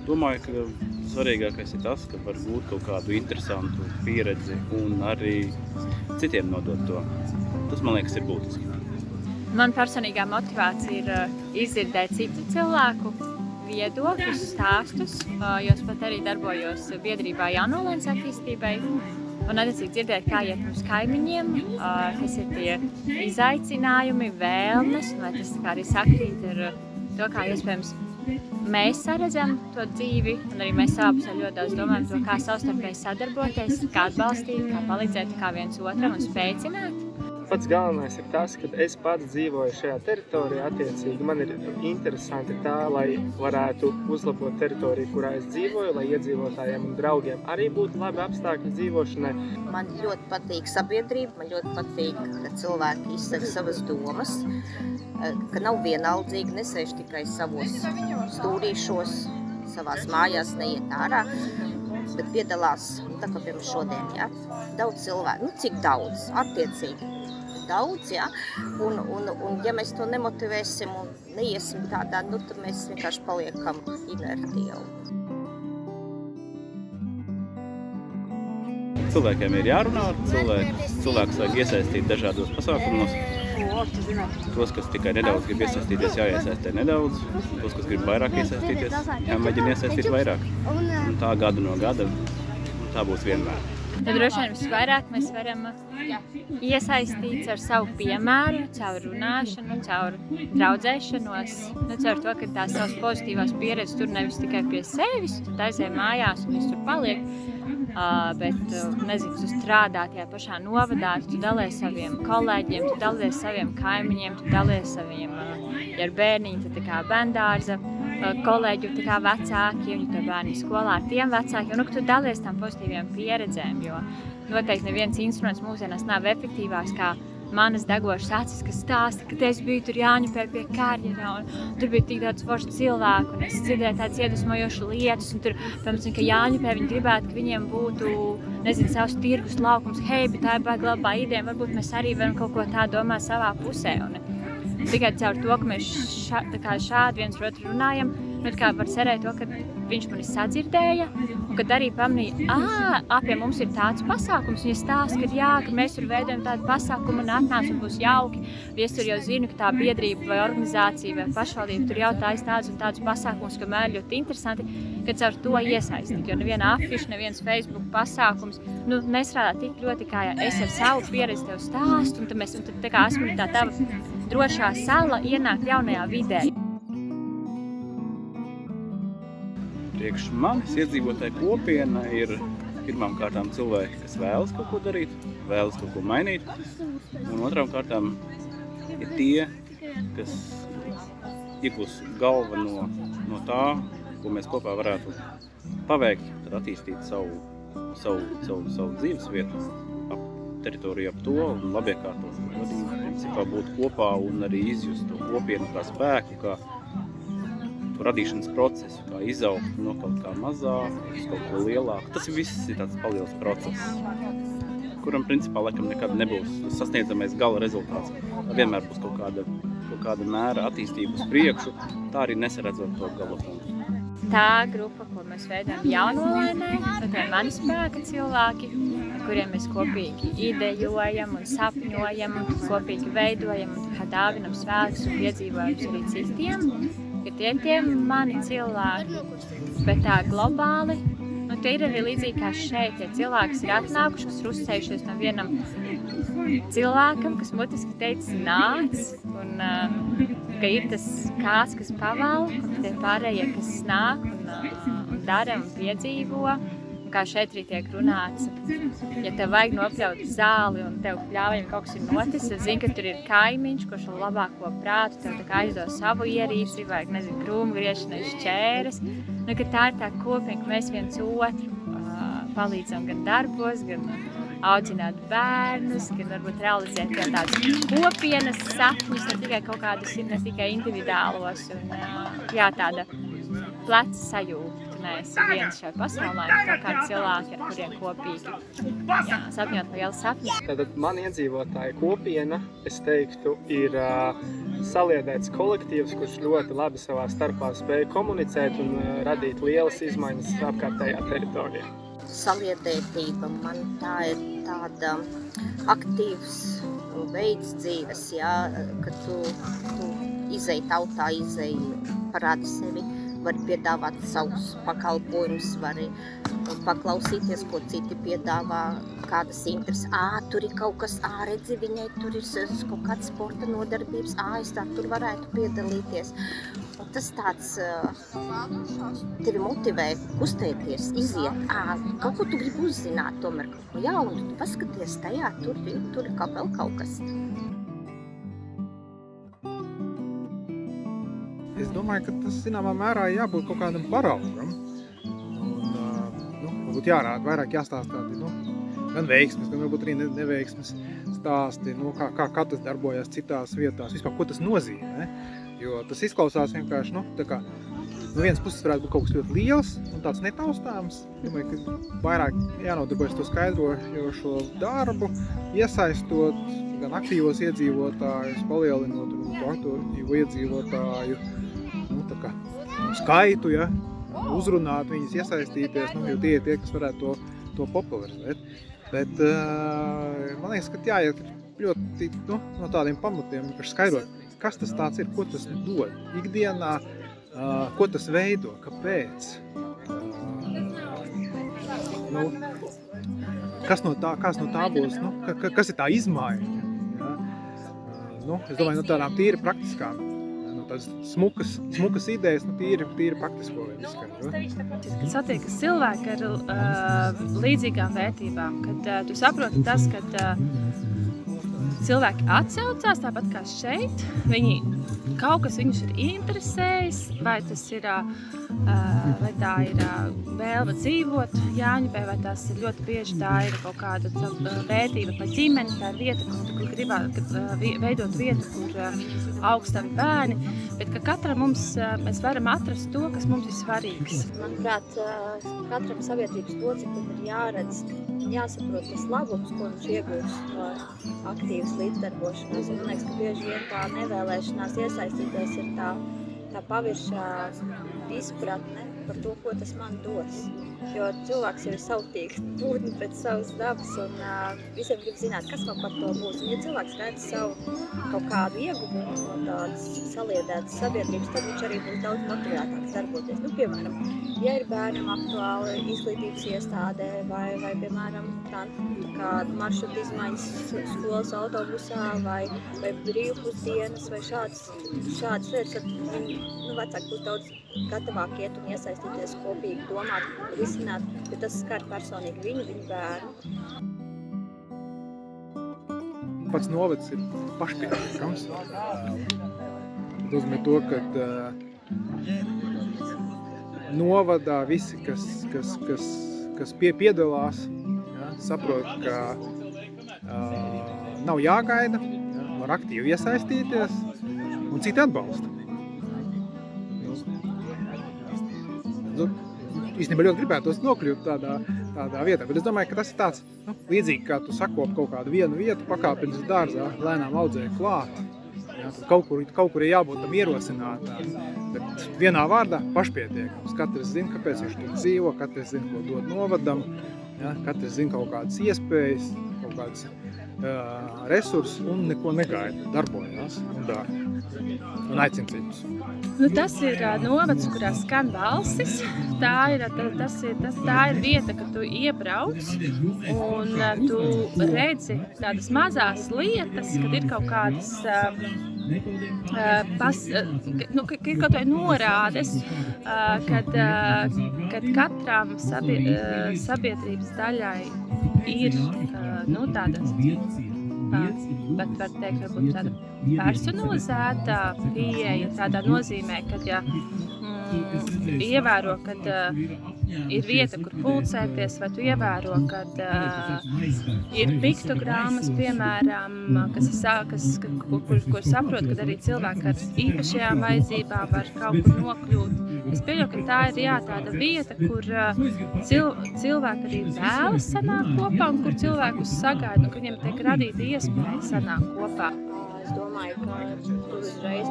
Domāju, ka svarīgākais ir tas, ka var būt kaut kādu interesantu pieredzi un arī citiem nodot to. Tas, man liekas, ir būtiski. Man personīgā motivācija ir izdzirdēt citu cilvēku viedokļus, stāstus, jo es pat arī darbojos biedrībā Jaunolēnas attīstībai. Un attiecīgi dzirdēt, kā iet mums kaimiņiem, kas ir tie izaicinājumi, vēlmes, vai tas kā arī sakrīt ar to, kā iespējams mēs saredzam to dzīvi, un arī mēs savā pusē ļoti daudz domājam to, kā savstarpēji sadarboties, kā atbalstīt, kā palīdzēt kā viens otram un spēcināt. Pats galvenais ir tas, ka es pats dzīvoju šajā teritorijā, attiecīgi man ir interesanti tā, lai varētu uzlabot teritoriju, kurā es dzīvoju, lai iedzīvotājiem un draugiem arī būtu labi apstākļi dzīvošanai. Man ļoti patīk sabiedrība, man ļoti patīk, ka cilvēki izsaka savas domas, ka nav vienaldzīgi, nesēž tikai savos stūrīšos, savās mājās neiet ārā, bet piedalās, tā kā piemēram šodien, ja, daudz cilvēku, cik daudz, attiecīgi. Daudz, ja? Un ja mēs to nemotivēsim un neiesim tādā, tad mēs vienkārši paliekam inerti jau. Cilvēkiem ir jārunā, cilvēks vajag iesaistīt dažādos pasākumos. Tos, kas tikai nedaudz grib iesaistīties, jāiesaistē nedaudz. Tos, kas grib vairāk iesaistīties, jāmēģina iesaistīt vairāk. Un tā gada no gada, tā būs vienmēr. Tad droši vien visvairāk mēs varam iesaistīt ar savu piemēru, caur runāšanu, caur draudzēšanos, caur to, ka tās savas pozitīvās pieredzes tur nevis tikai pie sevis, tu aizēj mājās un viss tur paliek, bet, nezinu, tu strādā tajā pašā novadā, tu dalies saviem kolēģiem, tu dalies saviem kaimiņiem, tu dalies saviem, ja ar bērniņu, tad tā kā bērndārza kolēģi, tā kā vecāki, un ja bērni skolā ar tiem vecākiem, un tu dalies tam pozitīviem pieredzēm, jo noteikti neviens instruments mūsdienās nav efektīvāks kā manas degošas acis, kas stāsta, ka es biju tur Jāņupē pie karjera, un tur bija tik daudz forši cilvēku, un es dzirdēju tādas iedvesmojošas lietas, un tur, piemēram, ka Jāņupē viņi gribētu, ka viņiem būtu, nezinu, savs tirgus laukums, hei, bet tā ir baigi labā ideja, varbūt mēs arī varam kaut ko tā domāt savā pusē, un tikai caur to, ka mēs šādi viens ar otru runājam, var cerēt to, ka viņš mani sadzirdēja, un kad arī pamanīja, pie mums ir tāds pasākums, un ja stāsta, ka jā, ka mēs tur veidojam tādu pasākumu un atnāc un būs jauki, ja es tur jau zinu, ka tā biedrība vai organizācija vai pašvaldība tur jau taisa tādus un tādus pasākumus, ka man ir ļoti interesanti, ka caur to iesaistīt, jo neviena afiša, neviens Facebook pasākums, nestrādā tik ļoti, kā ja es ar savu pieredzi tev stāstu, un tad tā kā esmu tā tava drošā sala ienākt jaunajā vidē. Priekš manis iedzīvotāja kopiena ir pirmām kārtām cilvēki, kas vēlas kaut ko darīt, vēlas kaut ko mainīt, un otrām kārtām ir tie, kas iegūs galva no tā, ko mēs kopā varētu paveikt, tad attīstīt savu dzīves vietu, teritoriju ap to un labiekārtot. Principā būt kopā un arī izjust to kopienu kā spēku, kā radīšanas procesu, kā izaugt no kaut kā mazā uz kaut ko lielāku. Tas viss ir tāds paliels process, kuram principā laikam nekad nebūs sasniedzamais gala rezultāts. Vienmēr būs kaut kāda mēra attīstība uz priekšu, tā arī nesaredzot to gala punktu. Tā grupa, ko mēs veidojam Jaunolēnē, tad ir mani spēka cilvēki, ar kuriem mēs kopīgi idejojam un sapņojam, kopīgi veidojam un dāvinam svētkus un piedzīvojumus arī citiem. Ka tie ir tie mani cilvēki, bet tā globāli, tie ir arī līdzīgi kā šeit, tie cilvēki, kas ir atnākuši, kas ir uzticējušies tam vienam cilvēkam, kas mutiski teica nāc, un ka ir tas kāds, kas pavalk, un tie pārējie, kas nāk un dara un piedzīvo. Kā šeit arī tiek runāts, ja tev vajag nopļaut zāli un tev pļāvajam kaut kas ir noticis, tad zini, ka tur ir kaimiņš, kurš ar labāko prātu tev tā kā aizdos savu ierīci, vajag, nezinu, krūmgriešanai šķēres. Ka tā ir tā kopiena, ka mēs viens otru palīdzam gan darbos, gan audzināt bērnus, gan varbūt realizēt tādus kopienas sapņus, ne tikai kaut kādus, ne tikai individuālos, un tāda pleca sajūta. ka neesi viens šai pasaulē, kā kādi cilvēki, ar kuriem kopīgi sapņot liels sapņus. Tātad man iedzīvotāja kopiena, es teiktu, ir saliedēts kolektīvs, kurš ļoti labi savā starpā spēja komunicēt un radīt lielas izmaiņas apkārtējā teritorijā. Saliedētība man tā ir tāda aktīvs veids dzīves, kad tu izej tautā, izej parādi sevi, vari piedāvāt savus pakalpojumus, vari paklausīties, ko citi piedāvā, kādas intereses. Tur ir kaut kas, redzi, viņai tur ir kaut kāds sporta nodarbības, es tā tur varētu piedalīties. Un tas tāds tevi motivē kustēties, iziet, kaut ko tu gribi uzzināt, tomēr kaut ko jaunu, tu paskaties tajā, tur ir vēl kaut kas. Es domāju, ka tas, zināmā mērā, jābūt kaut kādam paraugam. Varbūt jārāda, vairāk jāstāst tādi, gan veiksmes, gan varbūt arī neveiksmes stāsti, kā tas darbojas citās vietās, vispār, ko tas nozīmē. Jo tas izklausās vienkārši, tā kā no vienas puses varētu būt kaut kas ļoti liels un tāds netaustāms. Domāju, ka vairāk jānodarbojas to skaidrojošo darbu, iesaistot gan aktīvos iedzīvotājus, palielinot to aktīvo iedzīvotāju skaitu, uzrunāt viņus, iesaistīties, jo tie ir tie, kas varētu to popularizēt. Bet man liekas, ka jāiet ļoti no tādiem pamatiem, kas skaidrot, kas tas tāds ir, ko tas dod ikdienā, ko tas veido, kāpēc. Kas no tā būs, kas ir tā izmaiņa. Es domāju, no tādām tīri praktiskām, tādas smukas idejas, tīri praktisko veidu izskaidro. Kad satiekas cilvēki ar līdzīgām vērtībām, kad tu saproti tas, ka cilvēki atsaucās tāpat kā šeit, kaut kas viņus ir interesējis, vai tas ir, vai tā ir vēlme dzīvot Jāņupē, vai tas ir ļoti bieži tā ir kaut kāda vērtība par ģimeni, tā ir vieta, kur gribētu veidot vietu, kur augst tavi bērni, bet ka katram mēs varam atrast to, kas mums ir svarīgs. Manuprāt, katram sabiedrības loceklim ir jāredz, jāsaprot tas labums, ko viņš iegūst no aktīvas līdzdarbošanās. Man liekas, ka bieži vien tā nevēlēšanās iesaistīties ir tā paviršā izpratne par to, ko tas man dos. Jo cilvēks jau ir sautīgs būtne pēc savas dabas un visiem grib zināt, kas man par to būs. Un ja cilvēks redz savu kaut kādu ieguvumu no tādas saliedētas sabiedrības, tad viņš arī būs daudz motivētāks darboties. Piemēram, ja ir bērnam aktuāli izglītības iestādē vai piemēram, kāda maršruta izmaiņas skolas autobusā vai brīvpusdienas vai šādas lietas, tad viņi vecāki būs daudz gatavāk iet un iesaistīties kopīgi, domāt, risināt, jo tas skar personīgi viņu bērnu. Pats novads ir pašpietiekams. Tas nozīmē to, ka novadā visi, kas piedalās, saprot, ka nav jāgaida, var aktīvi iesaistīties un citi atbalsta. Īstenībā ļoti gribētos nokļūt tādā vietā, bet es domāju, ka tas ir tāds, līdzīgi kā tu sakop kaut kādu vienu vietu, pakāpenes dārzā, lēnām audzēji klāt. Tad kaut kur ir jābūt tam ierosinātām, bet vienā vārdā pašpietiekams. Katrs zina, kāpēc viņš tur dzīvo, katrs zina, ko dod novadam, katrs zina kaut kādas iespējas, kaut kādas resursus un neko negaida, darbojās un dara un aicina citus. Tas ir novads, kurā skan balsis. Tā ir vieta, kad tu iebrauc un tu redzi tādas mazās lietas, kad ir kaut kādas ir kaut vai norādes, kad katram sabiedrības daļai ir tādas, bet var teikt, varbūt tāda personalizēta pieeja tādā nozīmē, kad ievēro, kad ir vieta, kur pulcēties, vai tu ievēro, kad ir piktogrammas, piemēram, kur saprot, kad arī cilvēki ar īpašajām vajadzībām var kaut kur nokļūt. Es pieļauju, ka tā ir tāda vieta, kur cilvēki arī vēlas sanākt kopā un kur cilvēkus sagaida, un kur viņiem tiek radīta iespēja sanākt kopā. Es domāju, ka tur uzreiz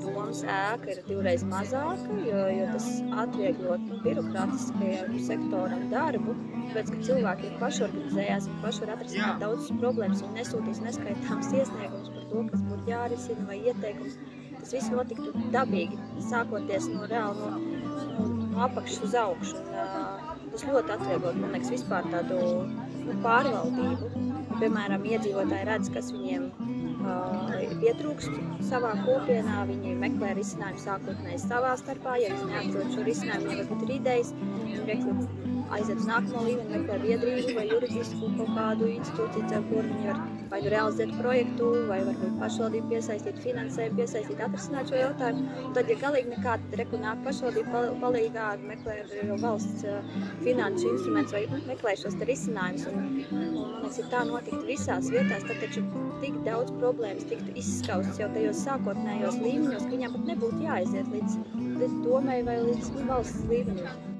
domas ēka ir 2 reizes mazāka, jo tas atvieglot birokrātiskajam sektoram darbu, tāpēc, ka cilvēki ir pašorganizējās, viņi paši var atrisināt daudzas problēmas un nesūtīs neskaitāms iesniegums par to, kas būtu jārisina vai ieteikums. Tas viss notiktu dabīgi, sākoties no reāli no apakšas uz augšu. Tas ļoti atvieglot, man liekas, vispār tādu pārvaldību. Piemēram, iedzīvotāji redz, kas viņiem pietrūkst savā kopienā, viņi meklē risinājumu sākotnēji savā starpā, ja viņi neatrod šo risinājumu, viņiem varbūt ir idejas, viņi aiziet uz nākamo līmeni, meklē biedrību vai juridisku kaut kādu institūciju, ar kuru viņi var vai nu realizēt projektu, vai varbūt pašvaldību piesaistīt finansējumu, piesaistīt, atrisināt šo jautājumu. Un tad, ja galīgi nekāda reku nāk pašvaldība palīgā, meklē valsts finanšu instruments vai meklē šos te risinājumus. Un man liekas, ja tā notiktu visās vietās, tad taču tik daudz problēmas tiktu izskaustas jau tajos sākotnējos līmeņos, ka viņām pat nebūtu jāaiziet līdz domai vai līdz valsts līmenim.